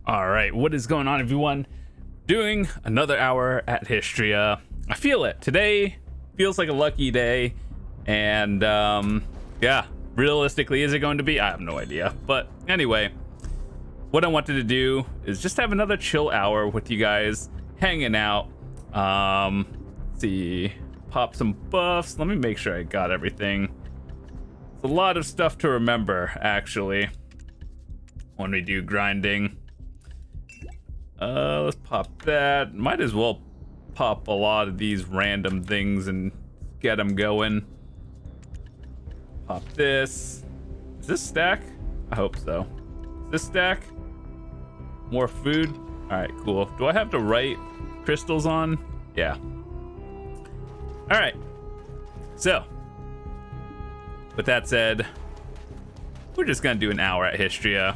All right, what is going on, everyone? Doing another hour at Hystria. I feel it. Today feels like a lucky day, and yeah, realistically, is it going to be? I have no idea. But anyway, what I wanted to do is just have another chill hour with you guys, hanging out. Let's see, pop some buffs. Let me make sure I got everything. It's a lot of stuff to remember, actually, when we do grinding. Let's pop that. Might as well pop a lot of these random things and get them going. Pop this. Is this stack? I hope so. Is this stack? More food? Alright, cool. Do I have the right crystals on? Yeah. Alright. So, with that said, we're just gonna do an hour at Hystria.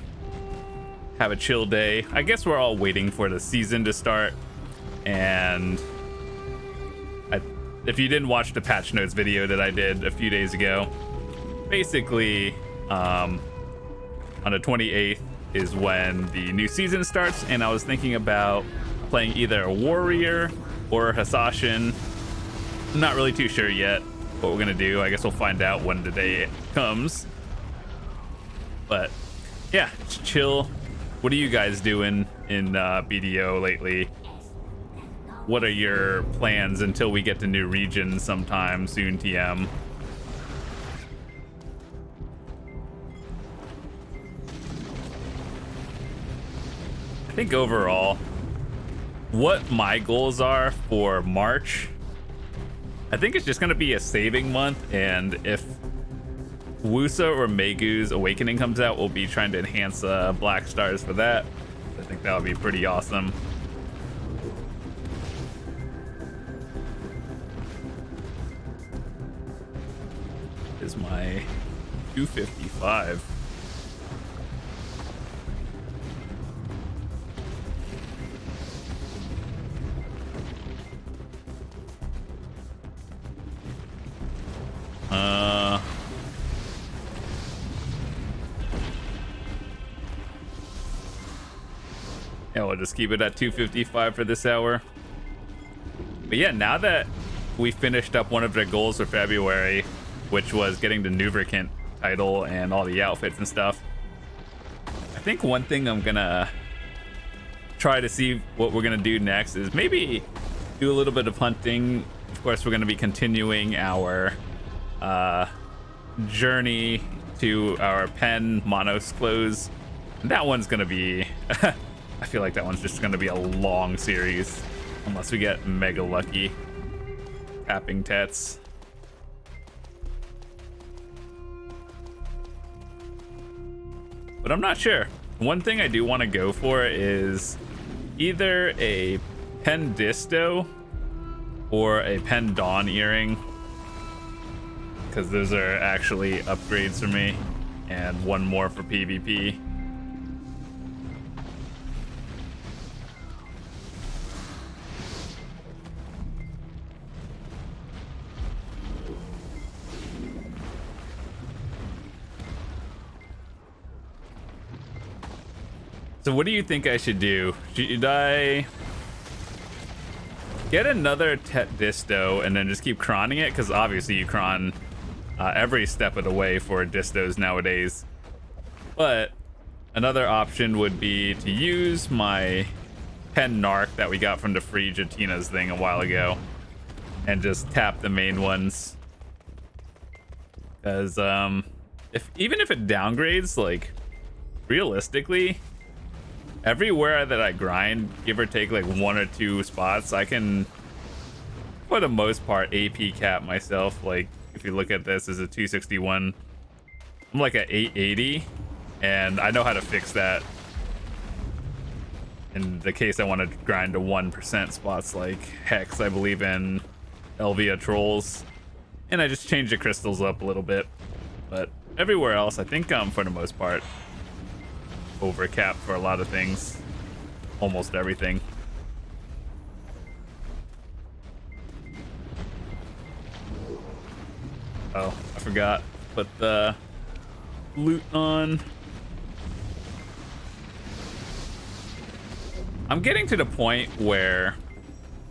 Have a chill day. I guess we're all waiting for the season to start, and if you didn't watch the patch notes video that I did a few days ago, basically on the 28th is when the new season starts, and I was thinking about playing either a warrior or a Hystrian. I'm not really too sure yet what we're gonna do. I guess we'll find out when the day comes, but yeah, just chill. What are you guys doing in BDO lately? What are your plans until we get to new regions sometime soon, TM? I think overall, what my goals are for March, I think it's just going to be a saving month, and if Wusa or Megu's Awakening comes out, we'll be trying to enhance Black Stars for that. I think that would be pretty awesome. Is my 255. Yeah, we'll just keep it at 255 for this hour. But yeah, now that we finished up one of the goals for February, which was getting the Nubricant title and all the outfits and stuff, I think one thing I'm gonna try to see what we're gonna do next is maybe do a little bit of hunting. Of course, we're gonna be continuing our journey to our pen Monos close. And that one's gonna be I feel like that one's just gonna be a long series unless we get mega lucky tapping Tets. But I'm not sure. One thing I do want to go for is either a pen Disto or a pen Dawn earring, because those are actually upgrades for me, and one more for PvP. So what do you think I should do? Should I get another Tet Disto and then just keep cronning it? Because obviously you cron every step of the way for distos nowadays. But another option would be to use my pen Narc that we got from the free Jatina's thing a while ago and just tap the main ones. Because even if it downgrades, like, realistically, everywhere that I grind, give or take like 1 or 2 spots, I can, for the most part, AP cap myself. Like, if you look at this as a 261, I'm like at 880, and I know how to fix that in the case I want to grind to 1% spots like Hex, I believe, in Elvia Trolls, and I just change the crystals up a little bit. But everywhere else, I think for the most part, overcap for a lot of things, almost everything. Oh, I forgot. Put the loot on. I'm getting to the point where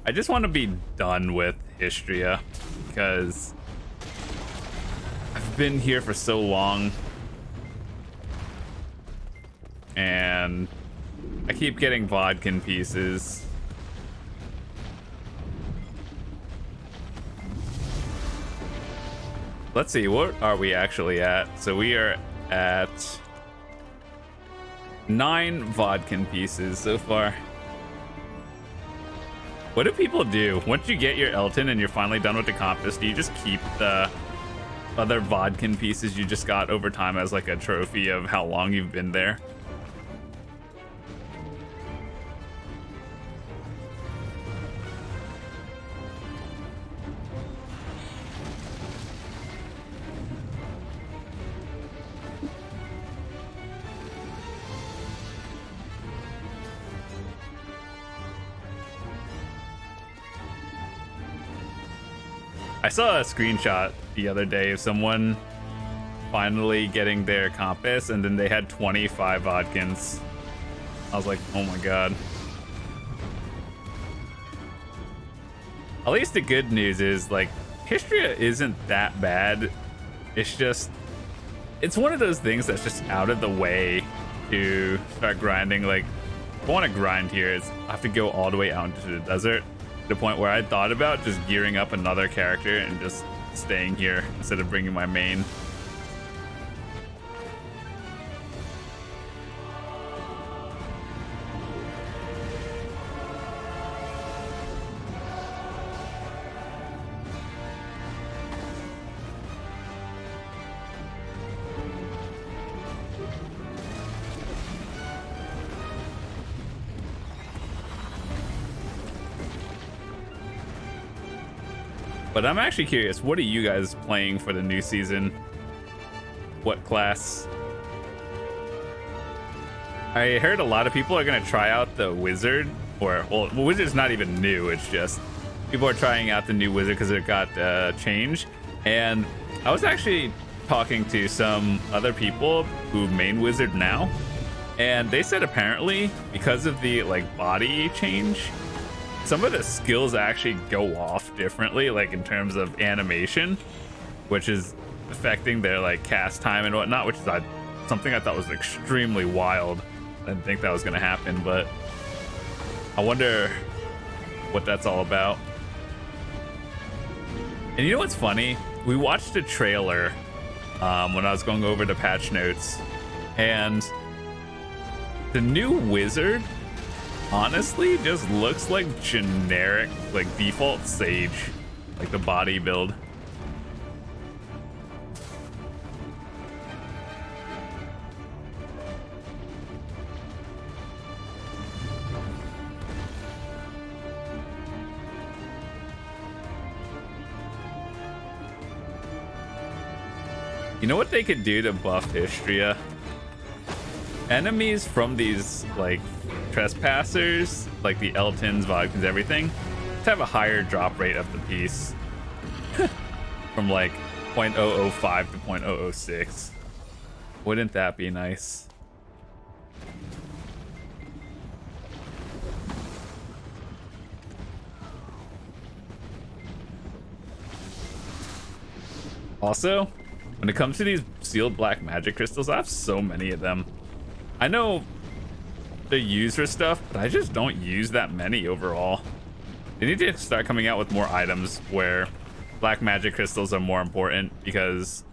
I just want to be done with Hystria because I've been here for so long and I keep getting vodkin pieces. Let's see, what are we actually at? So we are at 9 vodkin pieces so far. What do people do? Once you get your Elton and you're finally done with the compass, do you just keep the other vodkin pieces you just got over time as like a trophy of how long you've been there? I saw a screenshot the other day of someone finally getting their compass and then they had 25 vodkins. I was like, oh my god. At least the good news is like Hystria isn't that bad. It's just, it's one of those things that's just out of the way to start grinding. Like, if I want to grind here, I have to go all the way out into the desert. To the point where I thought about just gearing up another character and just staying here instead of bringing my main. But I'm actually curious, what are you guys playing for the new season? What class? I heard a lot of people are going to try out the wizard, or, well, wizard's not even new, it's just people are trying out the new wizard because it got changed. And I was actually talking to some other people who main wizard now, and they said apparently because of the like body change, some of the skills actually go off differently, like in terms of animation, which is affecting their like cast time and whatnot, which is something I thought was extremely wild. I didn't think that was gonna happen, but I wonder what that's all about. And you know what's funny? We watched a trailer when I was going over the patch notes, and the new wizard honestly just looks like generic, like default Sage, like the body build. You know what they could do to buff Hystria? Enemies from these like trespassers, like the Eltons, Vodkins, everything, to have a higher drop rate of the piece from like 0.005 to 0.006. Wouldn't that be nice? Also, when it comes to these sealed black magic crystals, I have so many of them. I know they're used for stuff, but I just don't use that many overall. They need to start coming out with more items where black magic crystals are more important, because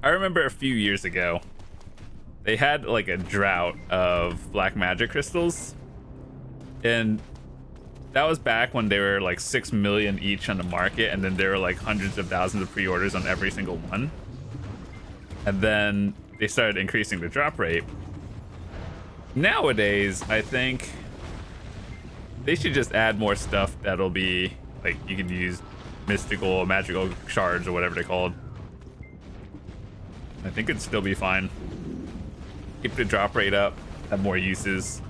I remember a few years ago they had like a drought of black magic crystals, and that was back when they were like 6 million each on the market, and then there were like hundreds of thousands of pre-orders on every single one, and then they started increasing the drop rate. Nowadays, I think they should just add more stuff that'll be like, you can use mystical, magical shards or whatever they're called. I think it'd still be fine. Keep the drop rate up, have more uses.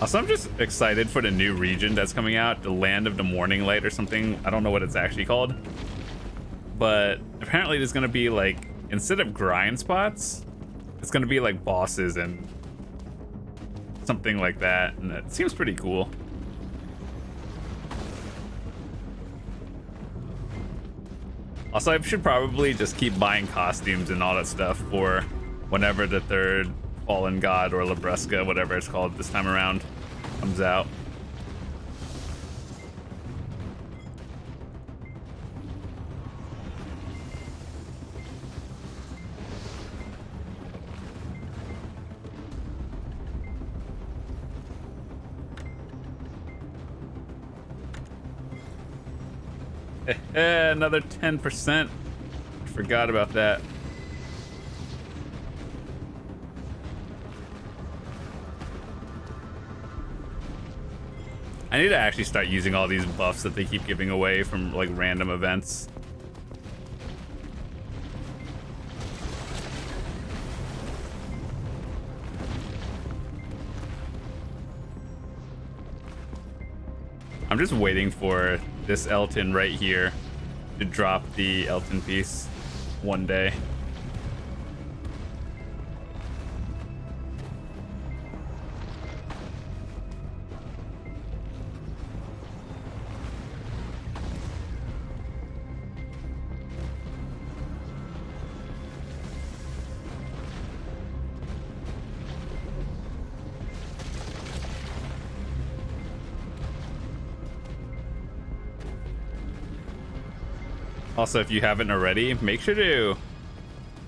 Also, I'm just excited for the new region that's coming out, the Land of the Morning Light or something. I don't know what it's actually called. But apparently there's going to be like, instead of grind spots, it's going to be like bosses and something like that. And it seems pretty cool. Also, I should probably just keep buying costumes and all that stuff for whenever the third Fallen God or Labresca, whatever it's called this time around, comes out. Another 10%. Forgot about that. I need to actually start using all these buffs that they keep giving away from like random events. I'm just waiting for this Elton right here to drop the Elton piece one day. Also, if you haven't already, make sure to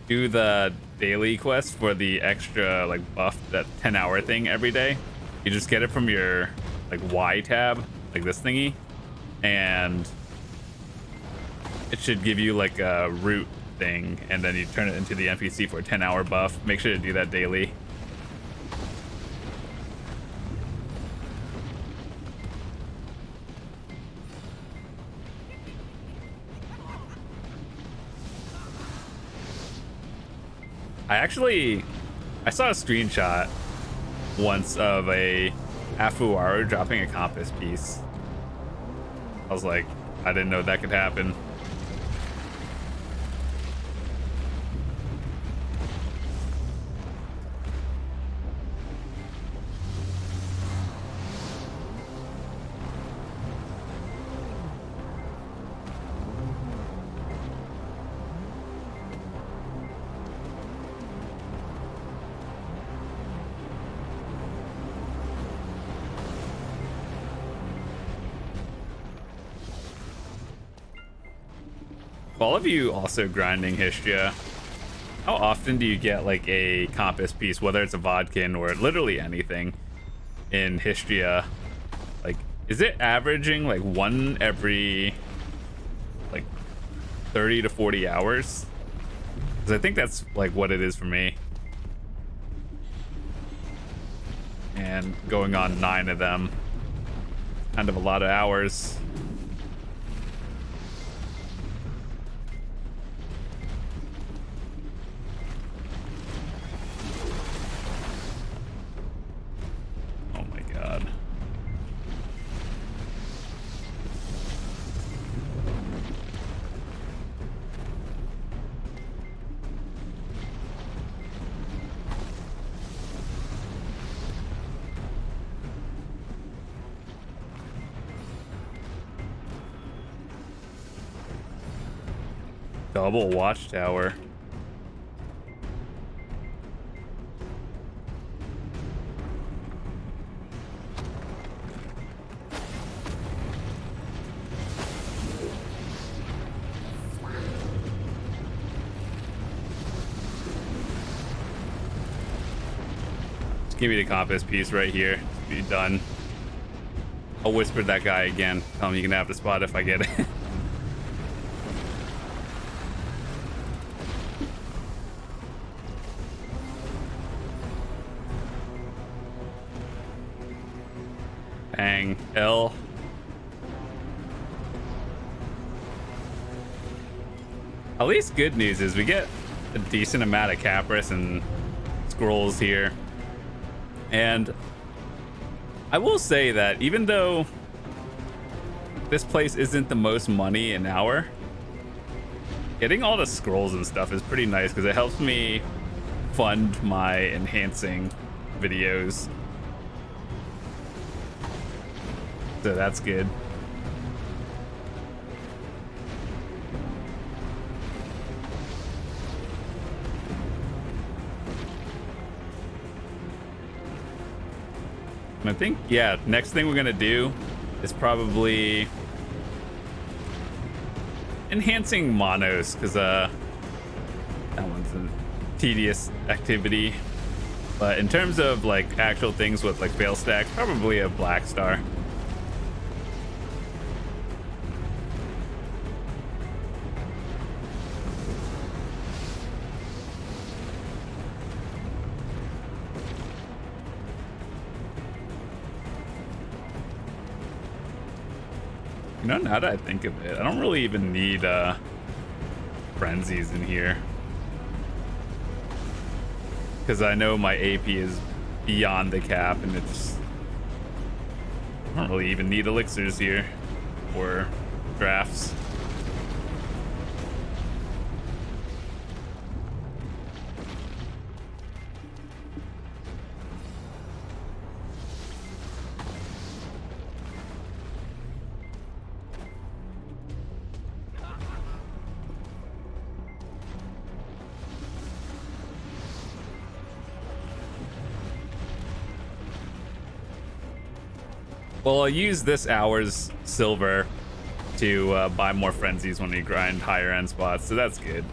do the daily quest for the extra like buff, that 10-hour thing every day. You just get it from your like Y tab, like this thingy, and it should give you like a root thing, and then you turn it into the NPC for a 10-hour buff. Make sure to do that daily. I saw a screenshot once of a Afuaru dropping a compass piece. I was like, I didn't know that could happen. All of you also grinding Hystria, how often do you get like a compass piece, whether it's a vodkin or literally anything in Hystria? Like, is it averaging like one every like 30 to 40 hours? Because I think that's like what it is for me. And going on 9 of them, kind of a lot of hours. Double watchtower. Just give me the compass piece right here. Be done. I'll whisper that guy again. Tell him you can have the spot if I get it. Bang. L. At least good news is we get a decent amount of Capris and scrolls here. And I will say that even though this place isn't the most money an hour, getting all the scrolls and stuff is pretty nice because it helps me fund my enhancing videos. So that's good. And I think, yeah, next thing we're gonna do is probably enhancing monos, because that one's a tedious activity. But in terms of like actual things with like fail stacks, probably a black star. You know, now that I think of it, I don't really even need frenzies in here, because I know my AP is beyond the cap, and it's, I don't really even need elixirs here or drafts. Well, I'll use this hour's silver to buy more frenzies when we grind higher end spots, so that's good.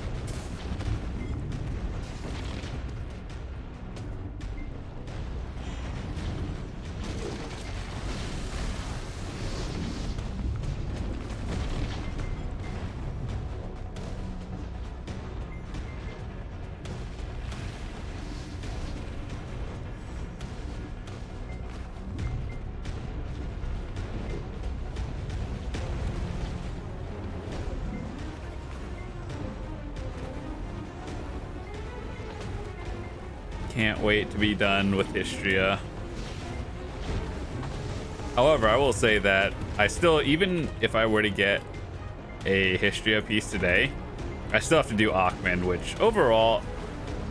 Can't wait to be done with Hystria. However, I will say that I still, even if I were to get a Hystria piece today, I still have to do Akhman, which overall,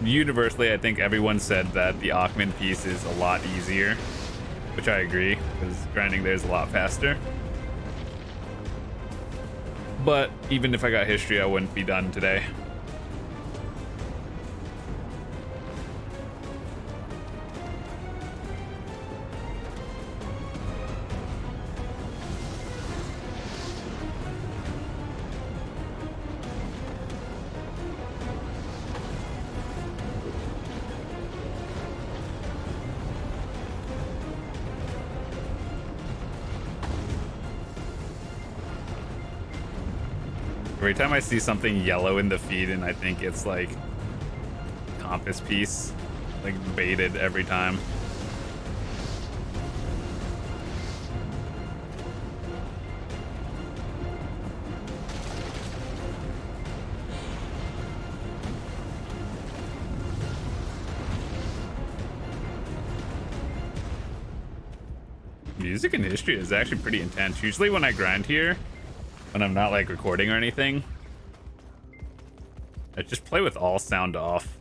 universally, I think everyone said that the Akhman piece is a lot easier, which I agree, because grinding there is a lot faster. But even if I got Hystria, I wouldn't be done today. Every time I see something yellow in the feed and I think it's like compass piece, like baited every time. Music in Hystria is actually pretty intense. Usually when I grind here, when I'm not like recording or anything, I just play with all sound off.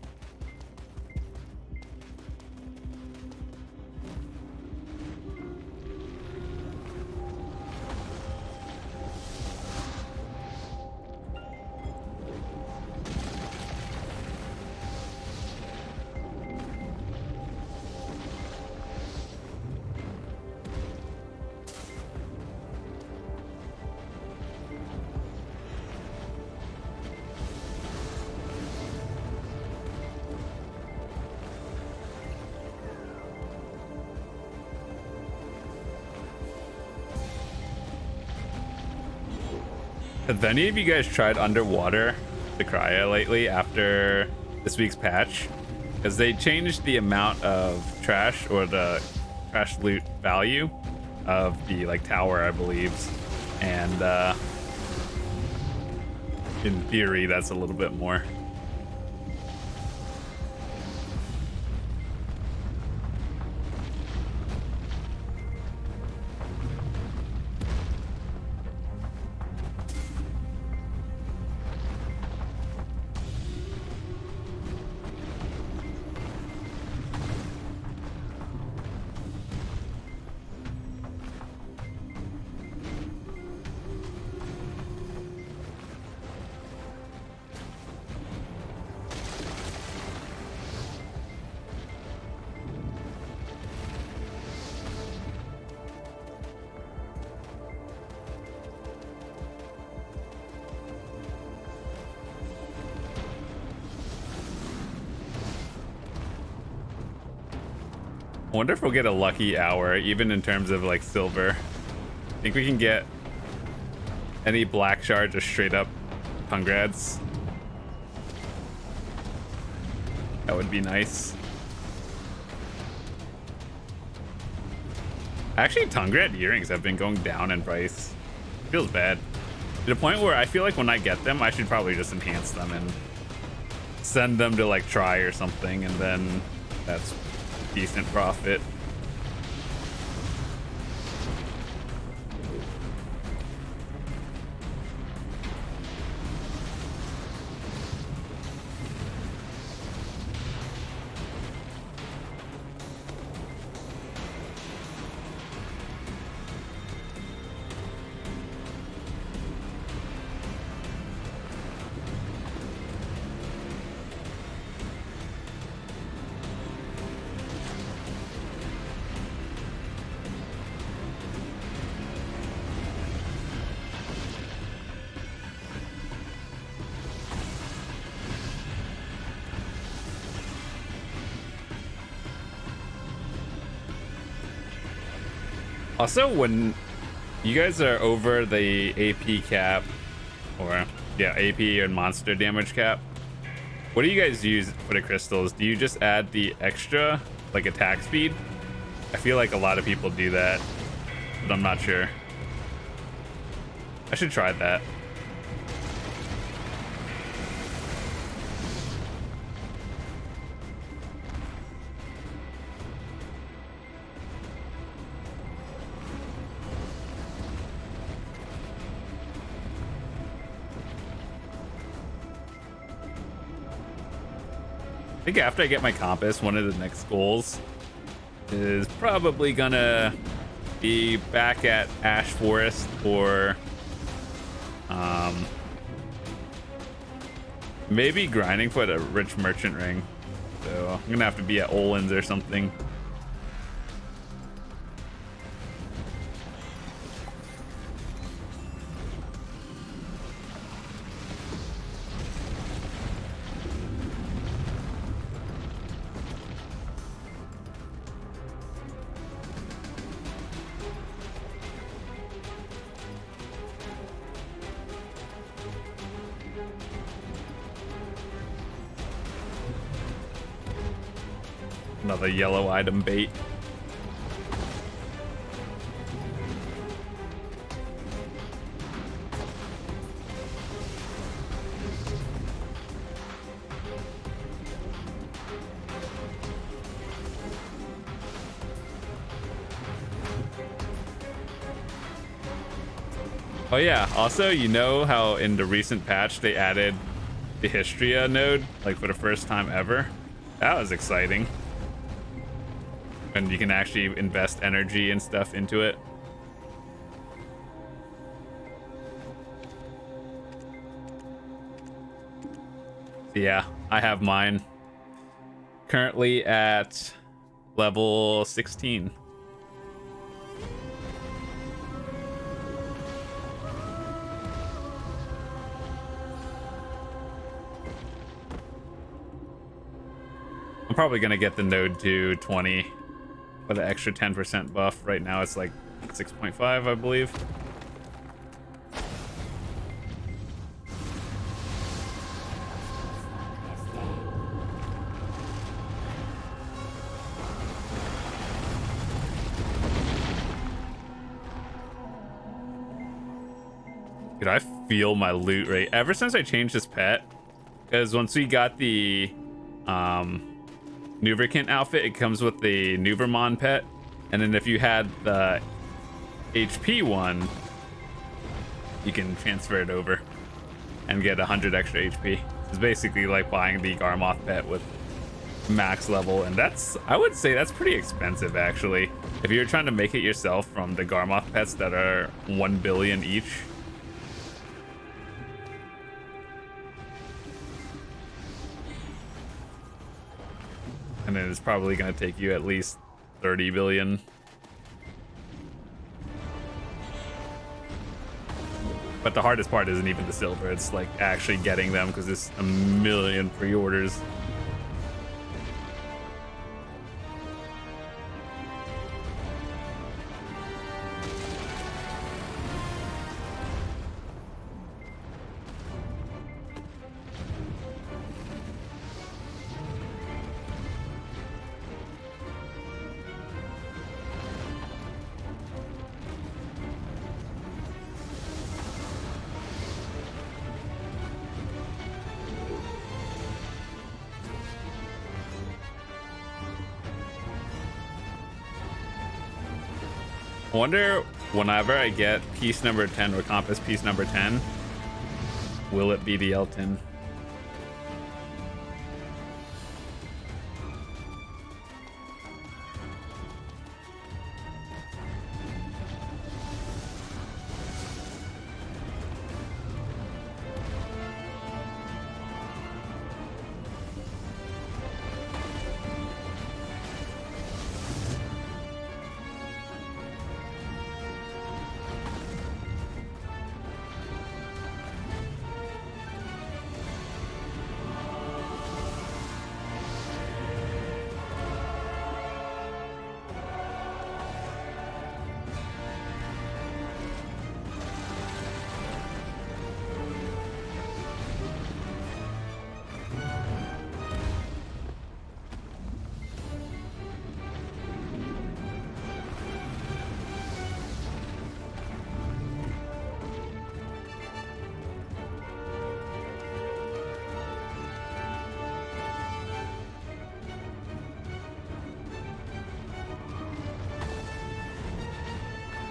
Have any of you guys tried underwater the cryo lately after this week's patch? Because they changed the amount of trash, or the trash loot value of the like tower, I believe, and in theory that's a little bit more. wonder if we'll get a lucky hour, even in terms of like silver. Think we can get any black shard just straight up Tungrads? That would be nice. Actually, Tungrad earrings have been going down in price. Feels bad. To the point where I feel like when I get them, I should probably just enhance them and send them to like try or something, and then that's decent profit. Also, when you guys are over the AP cap, or yeah, AP and monster damage cap, what do you guys use for the crystals? Do you just add the extra, like attack speed? I feel like a lot of people do that, but I'm not sure. I should try that. I think after I get my compass, one of the next goals is probably gonna be back at Ash Forest or maybe grinding for the rich merchant ring. So I'm gonna have to be at Olin's or something. Another yellow item bait. Oh yeah, also, you know how in the recent patch they added the Hystria node, like for the first time ever? That was exciting. And you can actually invest energy and stuff into it. Yeah, I have mine currently at level 16. I'm probably gonna get the node to 20 with an extra 10% buff. Right now it's like 6.5, I believe. Dude, I feel my loot rate ever since I changed this pet, because once we got the Nuverkint outfit, it comes with the Nuvermon pet, and then if you had the HP one, you can transfer it over and get 100 extra HP. It's basically like buying the Garmoth pet with max level, and that's, I would say that's pretty expensive actually. If you're trying to make it yourself from the Garmoth pets that are 1 billion each. And then it's probably going to take you at least 30 billion. But the hardest part isn't even the silver. It's like actually getting them, because there's a million pre-orders. I wonder whenever I get piece number 10 or compass piece number 10, will it be the Elton?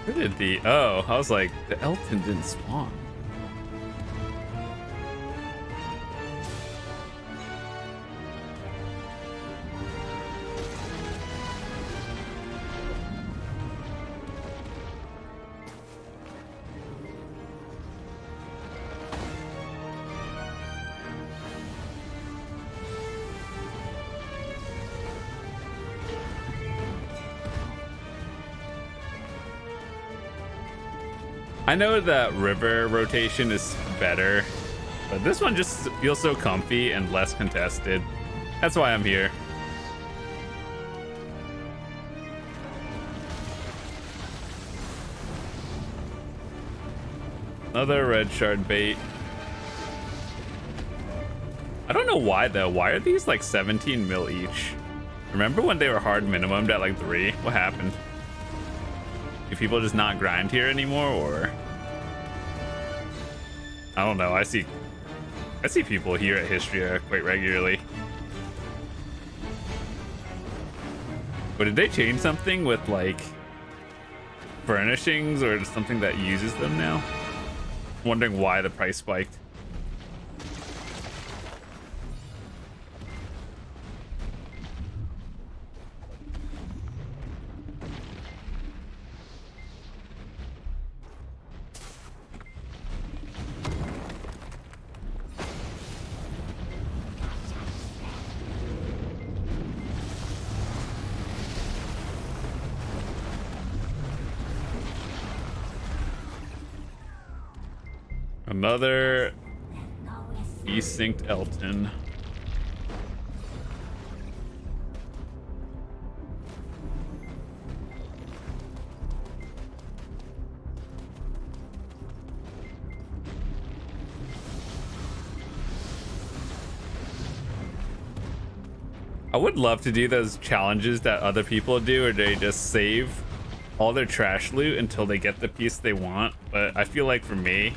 Where did the... Oh, I was like, the Elton didn't spawn. I know that river rotation is better, but this one just feels so comfy and less contested. That's why I'm here. Another red shard bait. I don't know why though. Why are these like 17 mil each? Remember when they were hard minimumed at like 3? What happened? Do people just not grind here anymore, or I don't know. I see people here at Hystria quite regularly. But did they change something with like furnishings or something that uses them now? I'm wondering why the price spiked. Another desynced Elton. I would love to do those challenges that other people do, where they just save all their trash loot until they get the piece they want. But I feel like for me,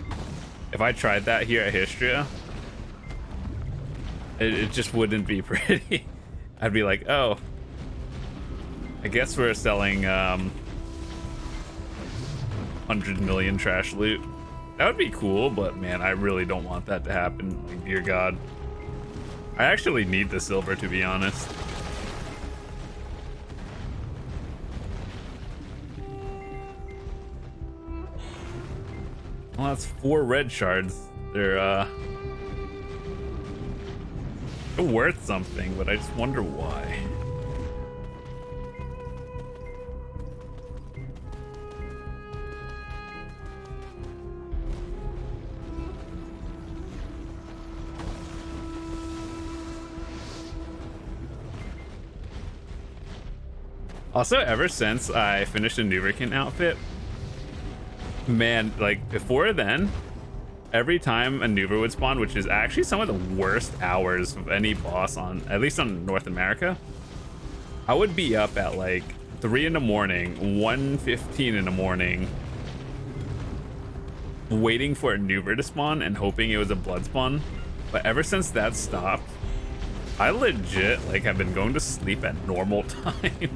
if I tried that here at Hystria, it just wouldn't be pretty. I'd be like, oh, I guess we're selling 100 million trash loot. That would be cool, but man, I really don't want that to happen. Like, dear God. I actually need the silver, to be honest. Well, that's 4 red shards. They're worth something, but I just wonder why. Also, ever since I finished a Nuverkin outfit, man, like before then, every time a Nuver would spawn, which is actually some of the worst hours of any boss on, at least on North America, I would be up at like 3 in the morning, 1:15 in the morning, waiting for a Nuver to spawn and hoping it was a blood spawn. But ever since that stopped, I legit like have been going to sleep at normal time.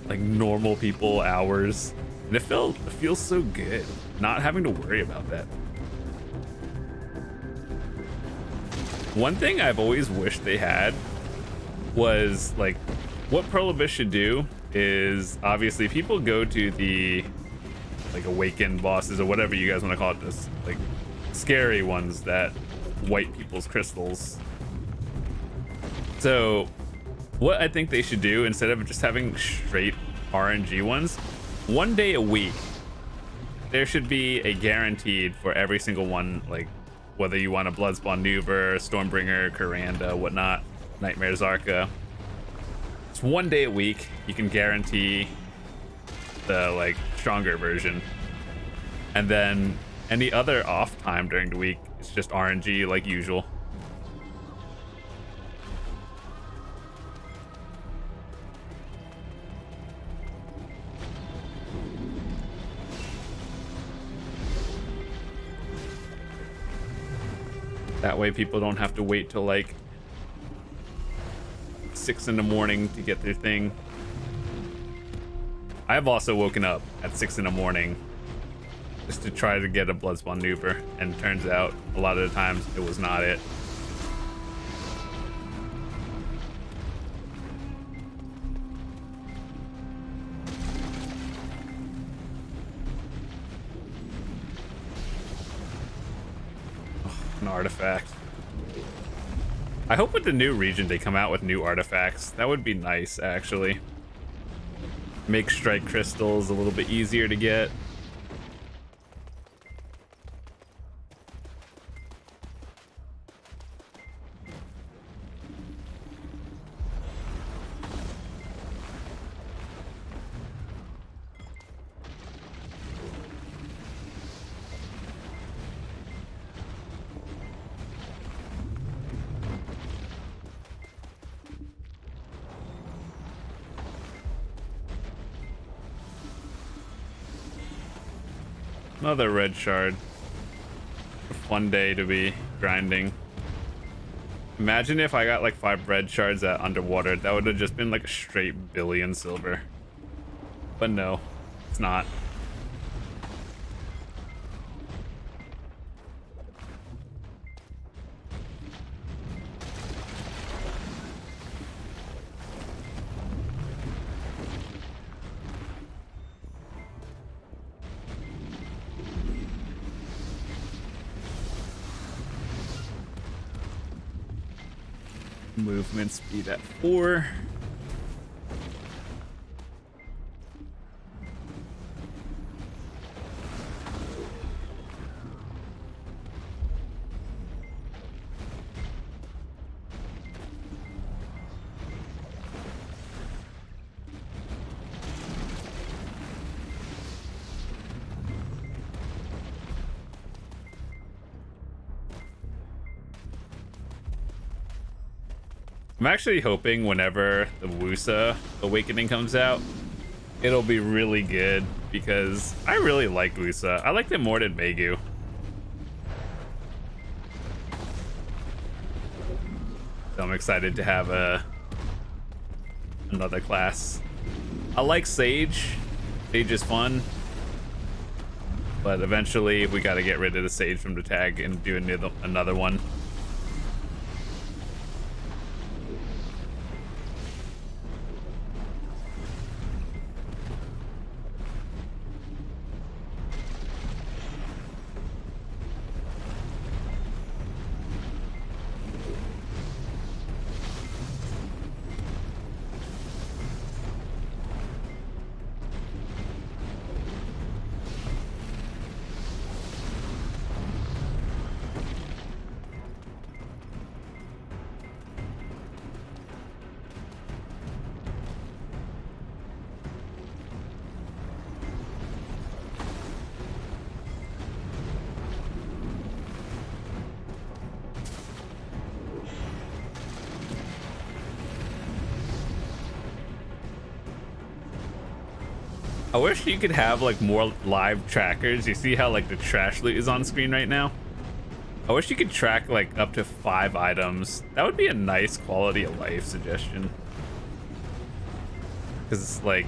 like normal people hours, and it feels so good not having to worry about that. One thing I've always wished they had was like, what Prolobis should do is, obviously people go to the like awakened bosses or whatever you guys want to call it, this like scary ones that wipe people's crystals. So what I think they should do, instead of just having straight RNG ones, one day a week there should be a guaranteed for every single one, like whether you want a Bloodspawn Nuver, Stormbringer, Kuranda, whatnot, Nightmare Zarka. It's one day a week you can guarantee the like stronger version, and then any other off time during the week it's just RNG like usual. That way people don't have to wait till like 6 in the morning to get their thing. I've also woken up at 6 in the morning just to try to get a Bloodspawn Nuver, and it turns out a lot of the times it was not it. An artifact. I hope with the new region they come out with new artifacts. That would be nice, actually. Make strike crystals a little bit easier to get. Another red shard. A fun day to be grinding. Imagine if I got like 5 red shards at underwater. That would have just been like a straight billion silver. But no, it's not. Movement speed at 4. I'm actually hoping whenever the Wusa Awakening comes out, it'll be really good, because I really like Wusa. I like them more than Megu. So I'm excited to have another class. I like Sage. Sage is fun. But eventually we gotta get rid of the Sage from the tag and do another one. I wish you could have like more live trackers. You see how like the trash loot is on screen right now? I wish you could track like up to 5 items. That would be a nice quality of life suggestion. Because it's like,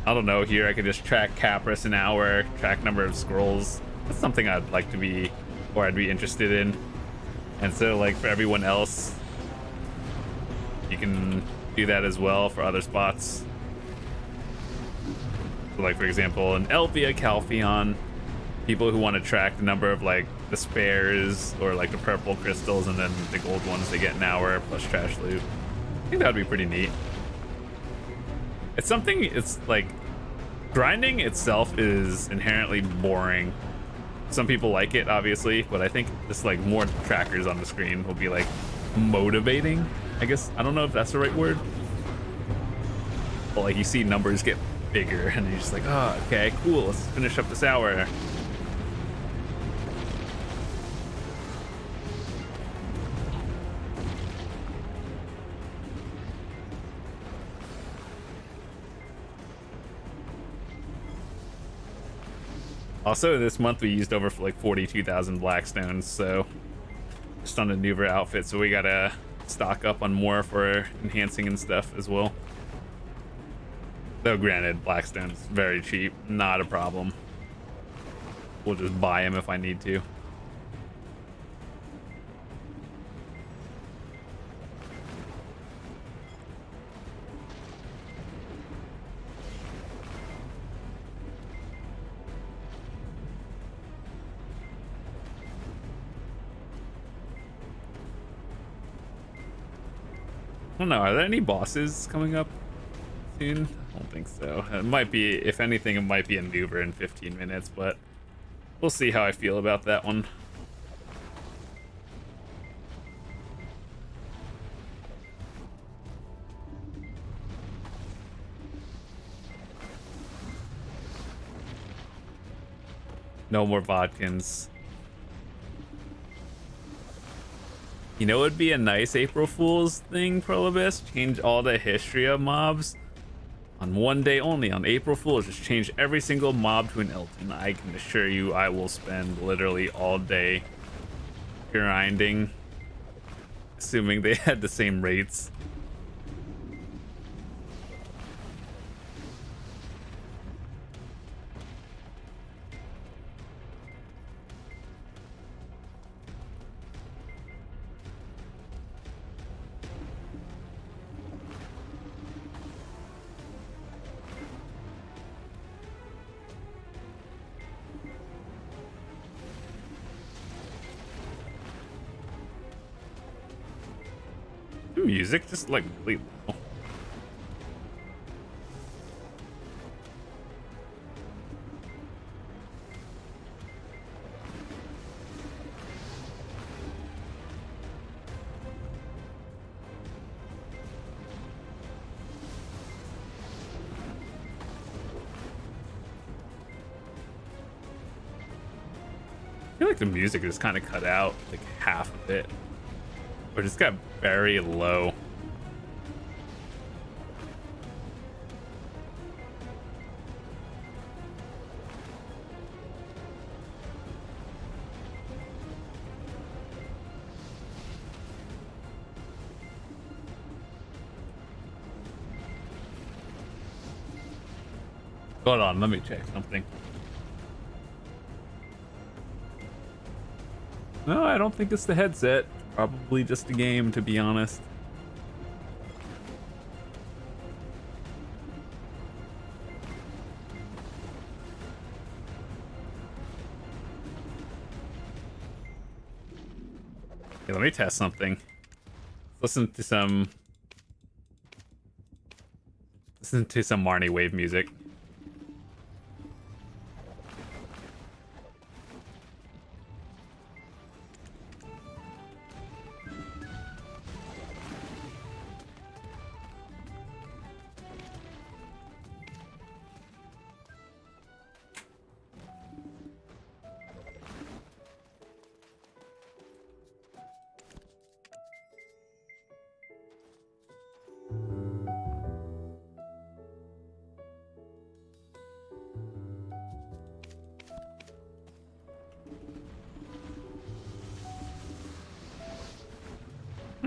I don't know, here I could just track Capris an hour, track number of scrolls. That's something I'd like to be, or I'd be interested in. And so like for everyone else, you can do that as well for other spots. So like for example, in Elvia, Calpheon, people who want to track the number of like the spares or like the purple crystals and then the gold ones they get an hour plus trash loot. I think that would be pretty neat. It's something, it's like grinding itself is inherently boring. Some people like it obviously, but I think just like more trackers on the screen will be like motivating, I guess. I don't know if that's the right word, but like you see numbers get bigger and you're just like, oh, okay, cool, let's finish up this hour. Also, this month we used over like 42,000 Blackstones, so just on the Nuver outfit, so we gotta stock up on more for enhancing and stuff as well. Though granted, Blackstone's very cheap, not a problem. We'll just buy them if I need to. I don't know, are there any bosses coming up soon? I don't think so. It might be, if anything, it might be a Nuver in 15 minutes, but we'll see how I feel about that one. No more Vodkins. You know, it would be a nice April Fool's thing, Prolibus? Change all the Hystria mobs on one day only, on April Fool's. Just change every single mob to an Elton. I can assure you I will spend literally all day grinding, assuming they had the same rates. Music just like really low. I feel like the music just kind of cut out like half of it, or just got very low. Hold on, let me check something. No, I don't think it's the headset. Probably just a game, to be honest. Okay, let me test something. Listen to some Marnie wave music.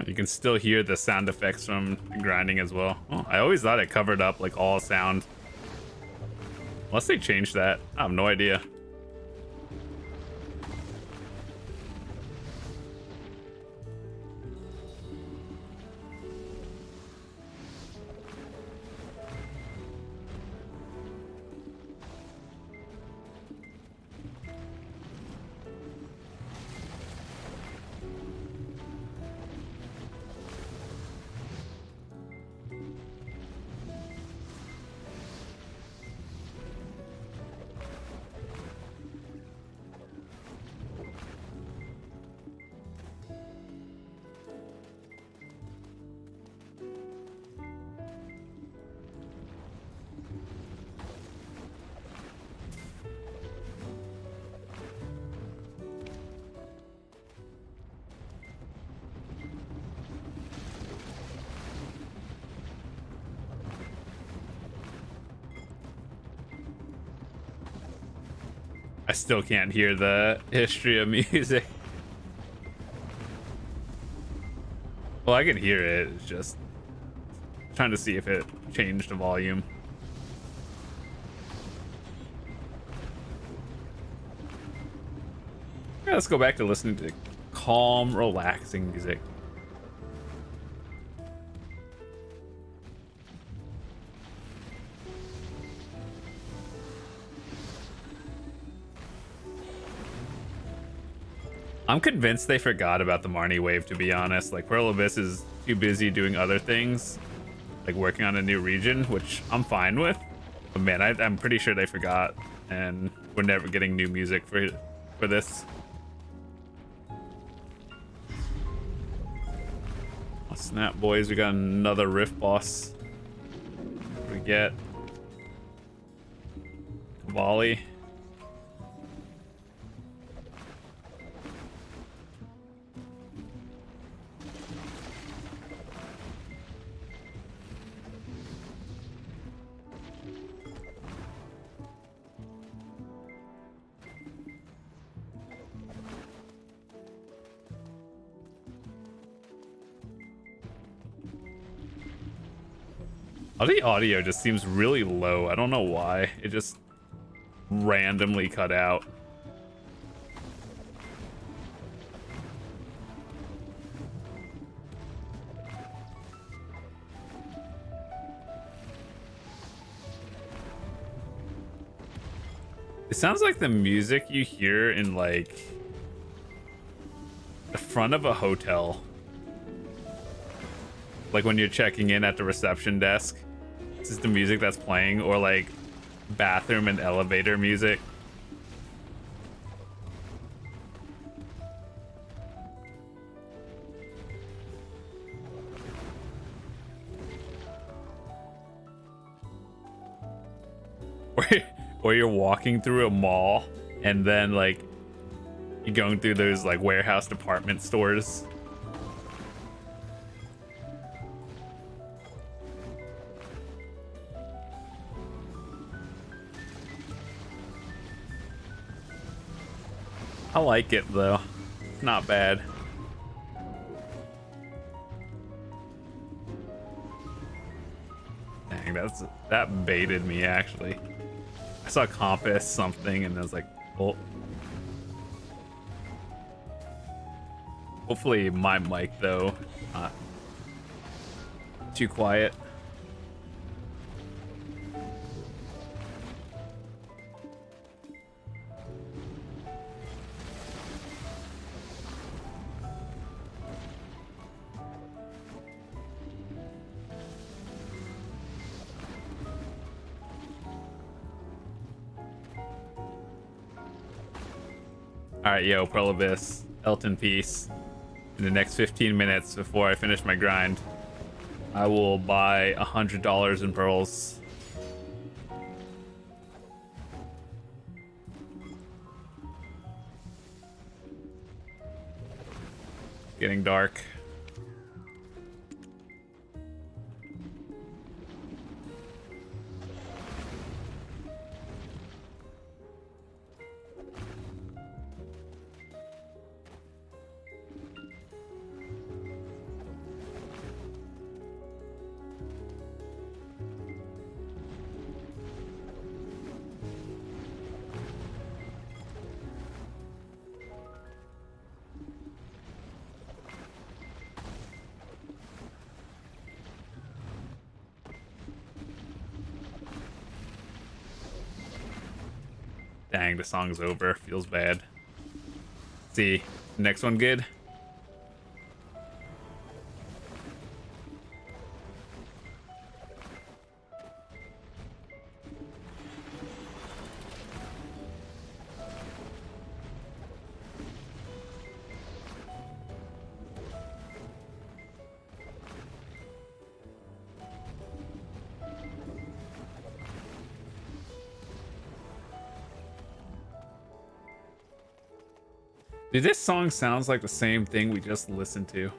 You can still hear the sound effects from grinding as well. Oh, I always thought it covered up like all sound. Unless they change that. I have no idea. I still can't hear the Hystria music. Well, I can hear it. It's just trying to see if it changed the volume. Yeah, let's go back to listening to calm, relaxing music. I'm convinced they forgot about the Marnie wave, to be honest. Like, Pearl Abyss is too busy doing other things, like working on a new region, which I'm fine with. But man, I'm pretty sure they forgot, and we're never getting new music for this. Oh, snap, boys, we got another Rift boss. What do we get? Volley. Oh, the audio just seems really low. I don't know why. It just randomly cut out. It sounds like the music you hear in, like, the front of a hotel. Like when you're checking in at the reception desk. This is the music that's playing, or like bathroom and elevator music. Or you're walking through a mall and then like you're going through those like warehouse department stores. I like it though. Not bad. Dang, that baited me actually. I saw compass something and I was like, oh. Hopefully my mic though, not too quiet. Alright, yo, Pearl Abyss, Elton Peace. In the next 15 minutes before I finish my grind, I will buy $100 in pearls. Getting dark. Dang, the song's over. Feels bad. See, next one good? Dude, this song sounds like the same thing we just listened to.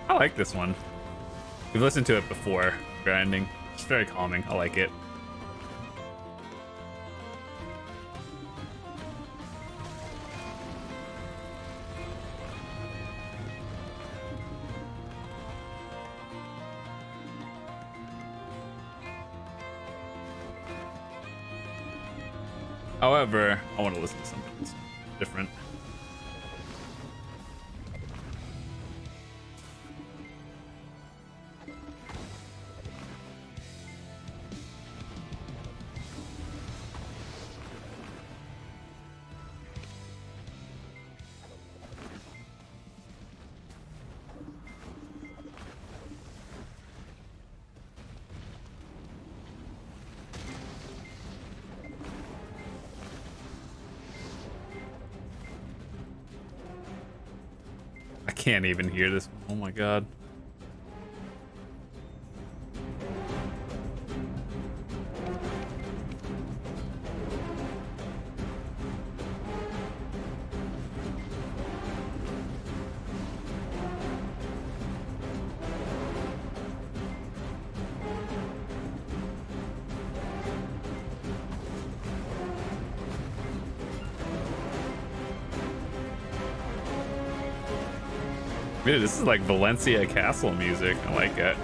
I like this one. We've listened to it before, grinding. It's very calming. I like it. However, I want to listen to something different. I can't even hear this. Oh my god. Dude, this is like Valencia Castle music. I like it.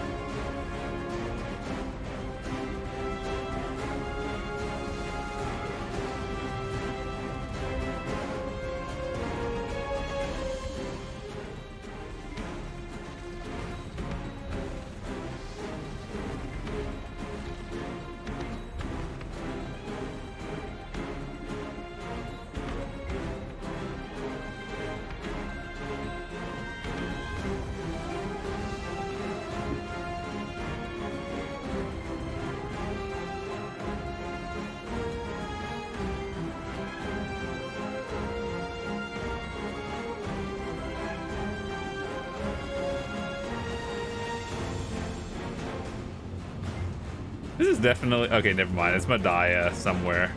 This is definitely... Okay, never mind. It's Madaya somewhere.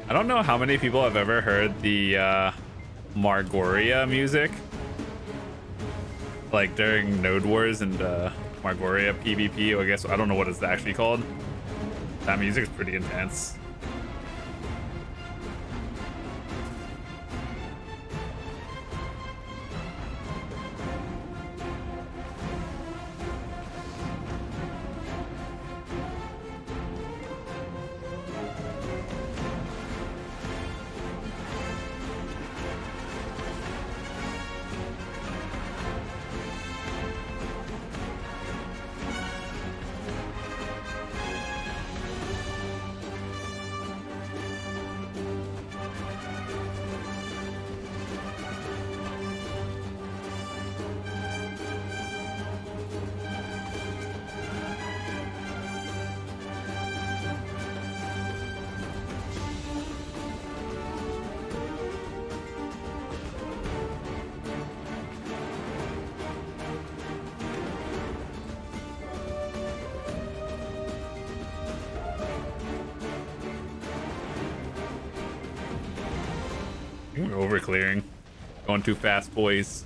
I don't know how many people have ever heard the Margoria music, like during Node Wars and Margoria PvP. Or I guess I don't know what it's actually called. That music is pretty intense. over clearing. Going too fast, boys.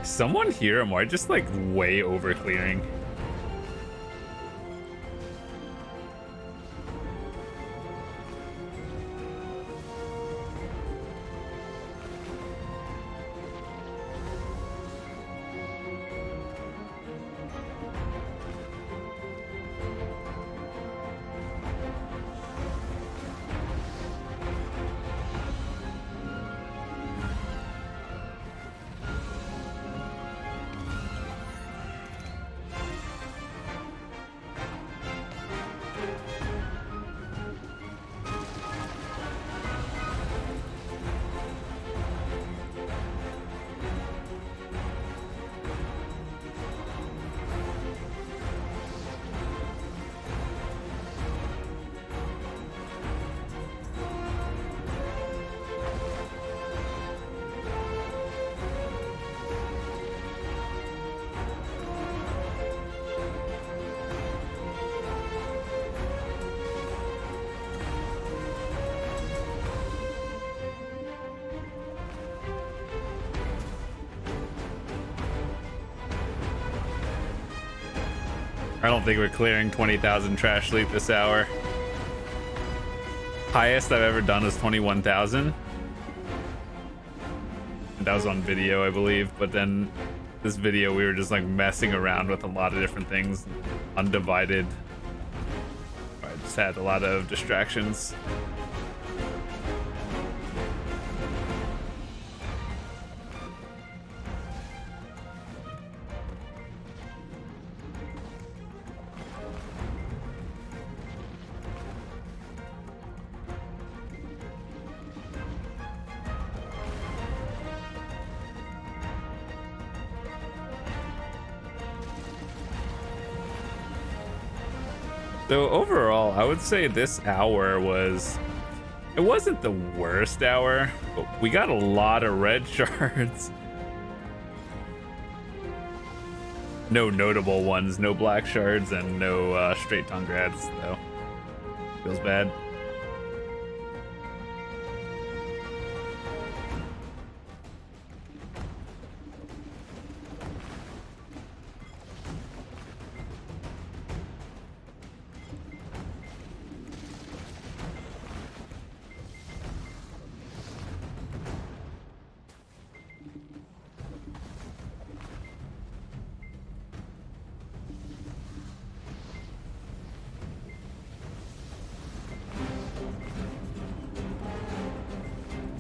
Someone here, am I just like way over clearing? I don't think we're clearing 20,000 trash loot this hour. Highest I've ever done is 21,000. That was on video, I believe. But then this video, we were just like messing around with a lot of different things. Undivided. I just had a lot of distractions. So overall, I would say this hour it wasn't the worst hour, but we got a lot of red shards. No notable ones, no black shards, and no straight tongue grads, though. Feels bad.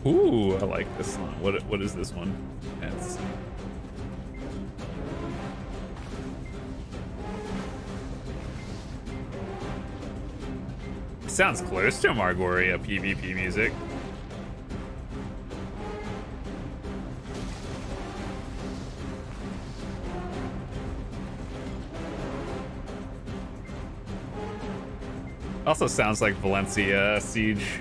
Ooh, I like this one. What is this one? It's it sounds close to Margoria PvP music. Also sounds like Valencia Siege.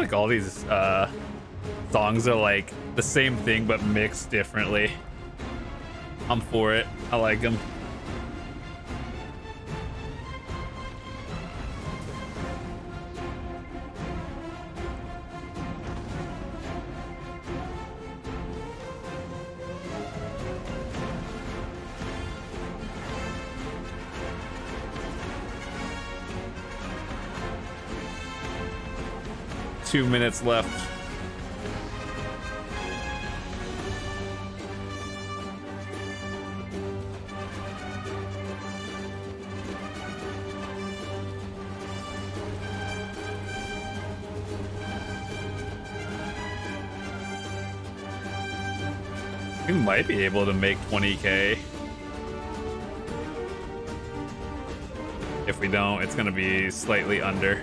like all these songs are like the same thing but mixed differently. I'm for it. I like them. Two minutes left. We might be able to make 20K. If we don't, it's gonna be slightly under.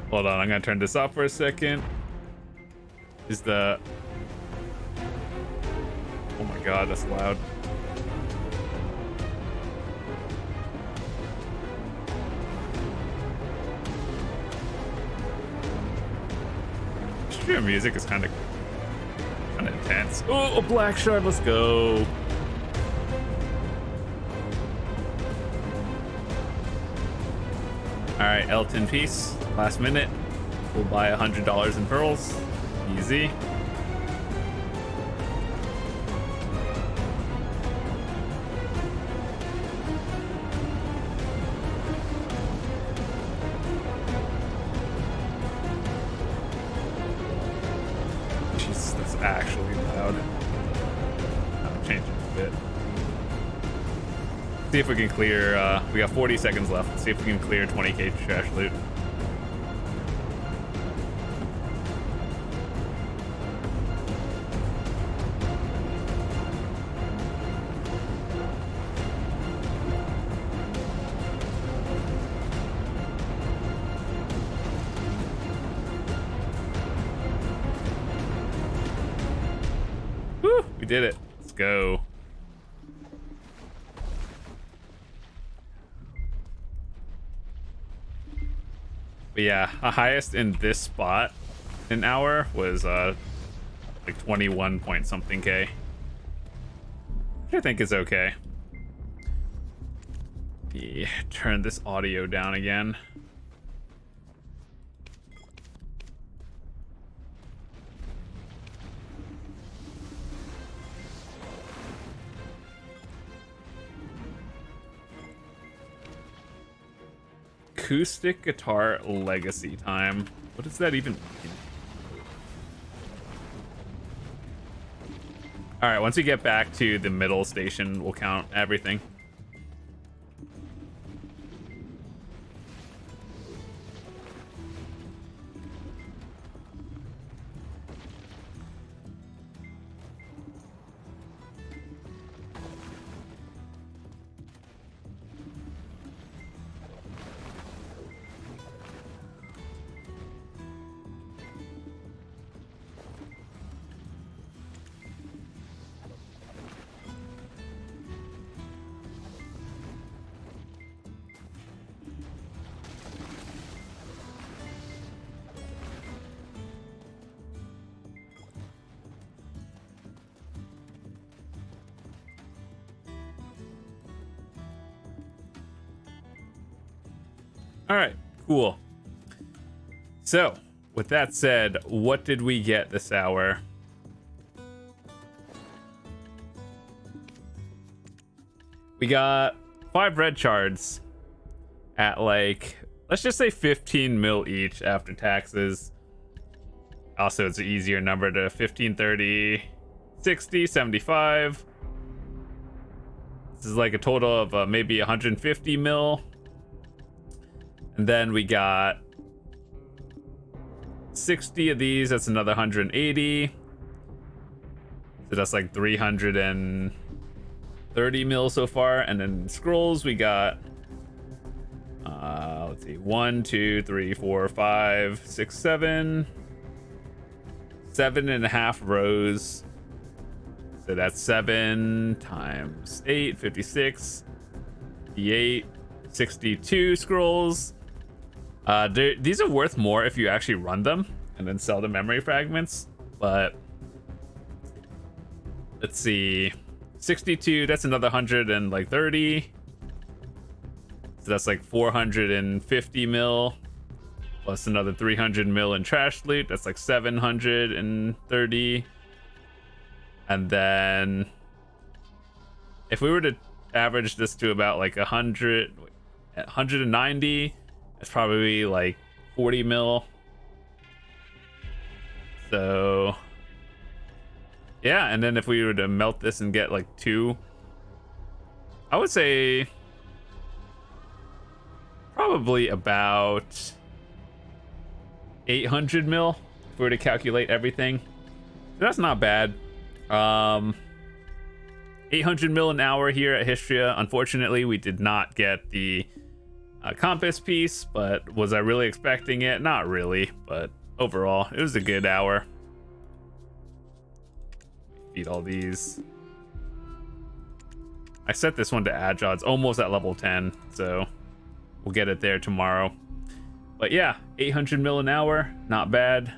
Hold on, I'm gonna turn this off for a second. Is the... Oh my god, that's loud. Hystria music is kind of intense. Oh, a black shard, let's go. Alright, Elton piece. Last minute. We'll buy $100 in pearls. Easy. Jesus, that's actually loud. I'll change it a bit. See if we can clear, we got 40 seconds left. Let's see if we can clear 20K trash loot. Woo, we did it. Let's go. But yeah, the highest in this spot an hour was like 21 point something K. Which I think is okay. Yeah, turn this audio down again. Acoustic guitar legacy time. What does that even mean? All right, once we get back to the middle station, we'll count everything. All right, cool. So, with that said, what did we get this hour? We got 5 red shards at like, let's just say 15 mil each after taxes. Also, it's an easier number to 15, 30, 60, 75. This is like a total of maybe 150 mil. And then we got 60 of these. That's another 180. So that's like 330 30 mil so far. And then scrolls, we got let's see, 1 2 3 4 5 6 7 7.5 rows. So that's 7 times 8, 56, 58, 62 scrolls. These are worth more if you actually run them and then sell the memory fragments. But let's see, 62, that's another 130. So that's like 450 mil plus another 300 mil in trash loot. That's like 730. And then if we were to average this to about like 190, it's probably like 40 mil. So yeah, and then if we were to melt this and get like 2, I would say probably about 800 mil if we were to calculate everything. So that's not bad. 800 mil an hour here at Hystria. Unfortunately, we did not get the compass piece, but was I really expecting it? Not really, but overall, it was a good hour. Feed all these. I set this one to agile. It's almost at level 10, so we'll get it there tomorrow. But yeah, 800 mil an hour, not bad.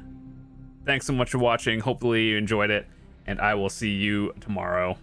Thanks so much for watching. Hopefully you enjoyed it, and I will see you tomorrow.